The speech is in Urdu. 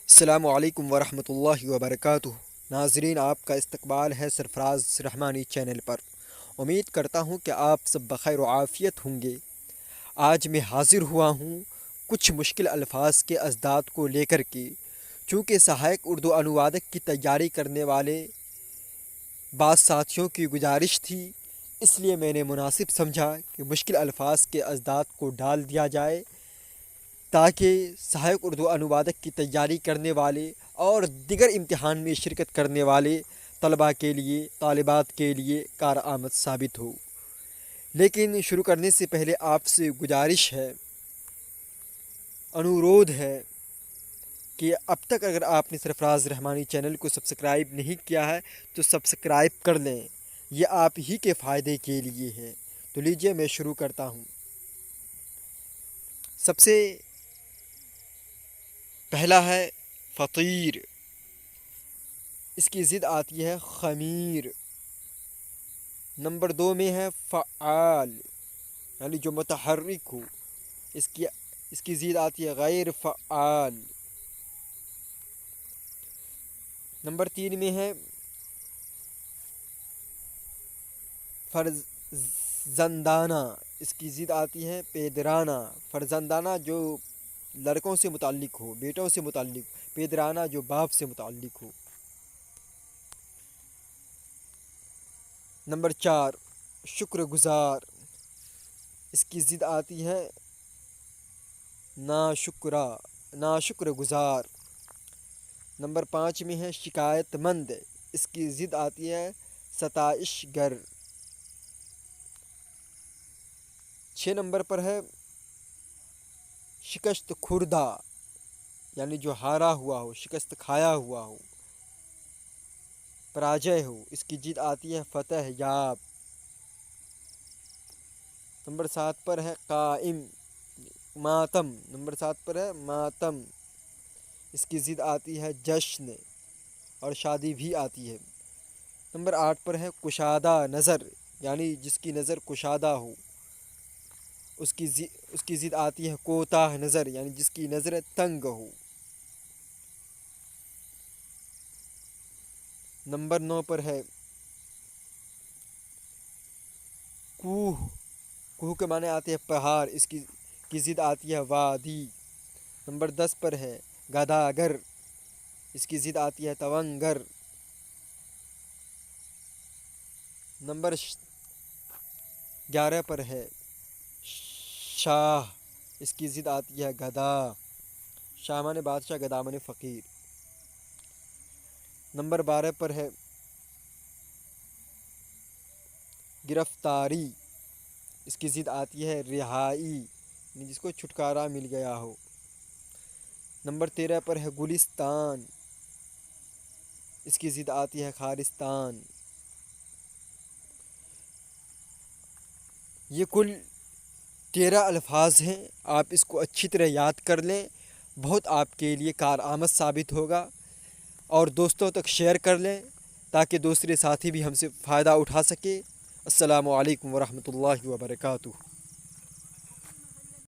السلام علیکم ورحمۃ اللہ وبرکاتہ۔ ناظرین، آپ کا استقبال ہے سرفراز رحمانی چینل پر۔ امید کرتا ہوں کہ آپ سب بخیر و عافیت ہوں گے۔ آج میں حاضر ہوا ہوں کچھ مشکل الفاظ کے ازداد کو لے کر کے، چونکہ سہایک اردو انوادک کی تیاری کرنے والے بعض ساتھیوں کی گزارش تھی، اس لیے میں نے مناسب سمجھا کہ مشکل الفاظ کے ازداد کو ڈال دیا جائے، تاکہ سہایک اردو انوادک کی تیاری کرنے والے اور دیگر امتحان میں شرکت کرنے والے طلباء کے لیے، طالبات کے لیے کارآمد ثابت ہو۔ لیکن شروع کرنے سے پہلے آپ سے گزارش ہے، انورودھ ہے کہ اب تک اگر آپ نے سرفراز رحمانی چینل کو سبسکرائب نہیں کیا ہے تو سبسکرائب کر لیں، یہ آپ ہی کے فائدے کے لیے ہے۔ تو لیجئے میں شروع کرتا ہوں۔ سب سے پہلا ہے فطیر، اس کی ضد آتی ہے خمیر۔ نمبر 2 میں ہے فعال، یعنی جو متحرک ہو، اس کی ضد آتی ہے غیر فعال۔ نمبر 3 میں ہے فرزندانہ، اس کی ضد آتی ہے پیدرانہ۔ فرزندانہ جو لڑکوں سے متعلق ہو، بیٹوں سے متعلق، پیدرانہ جو باپ سے متعلق ہو۔ نمبر 4 شکر گزار، اس کی ضد آتی ہے ناشکر گزار۔ نمبر 5 میں ہے شکایت مند، اس کی ضد آتی ہے ستائش گر۔ 6 نمبر پر ہے شکست خوردہ، یعنی جو ہارا ہوا ہو، شکست کھایا ہوا ہو، پراجے ہو، اس کی ضد آتی ہے فتح یاب۔ نمبر 7 پر ہے قائم، ماتم۔ نمبر 7 پر ہے ماتم، اس کی ضد آتی ہے جشن، اور شادی بھی آتی ہے۔ نمبر 8 پر ہے کشادہ نظر، یعنی جس کی نظر کشادہ ہو، اس کی ضد آتی ہے کوتاہ نظر، یعنی جس کی نظر تنگ ہو۔ نمبر 9 پر ہے کوہ، کوہ کے معنی آتے ہیں پہاڑ، اس کی ضد آتی ہے وادی۔ نمبر 10 پر ہے گداگر، اس کی ضد آتی ہے تونگر۔ نمبر 11 پر ہے شاہ، اس کی ضد آتی ہے گدھا۔ شاہ مانے بادشاہ، گدھا مانے فقیر۔ نمبر 12 پر ہے گرفتاری، اس کی ضد آتی ہے رہائی، جس کو چھٹکارا مل گیا ہو۔ نمبر 13 پر ہے گلستان، اس کی ضد آتی ہے خارستان۔ یہ کل 13 الفاظ ہیں، آپ اس کو اچھی طرح یاد کر لیں، بہت آپ کے لیے کارآمد ثابت ہوگا، اور دوستوں تک شیئر کر لیں تاکہ دوسرے ساتھی بھی ہم سے فائدہ اٹھا سکے۔ السلام علیکم ورحمۃ اللہ وبرکاتہ۔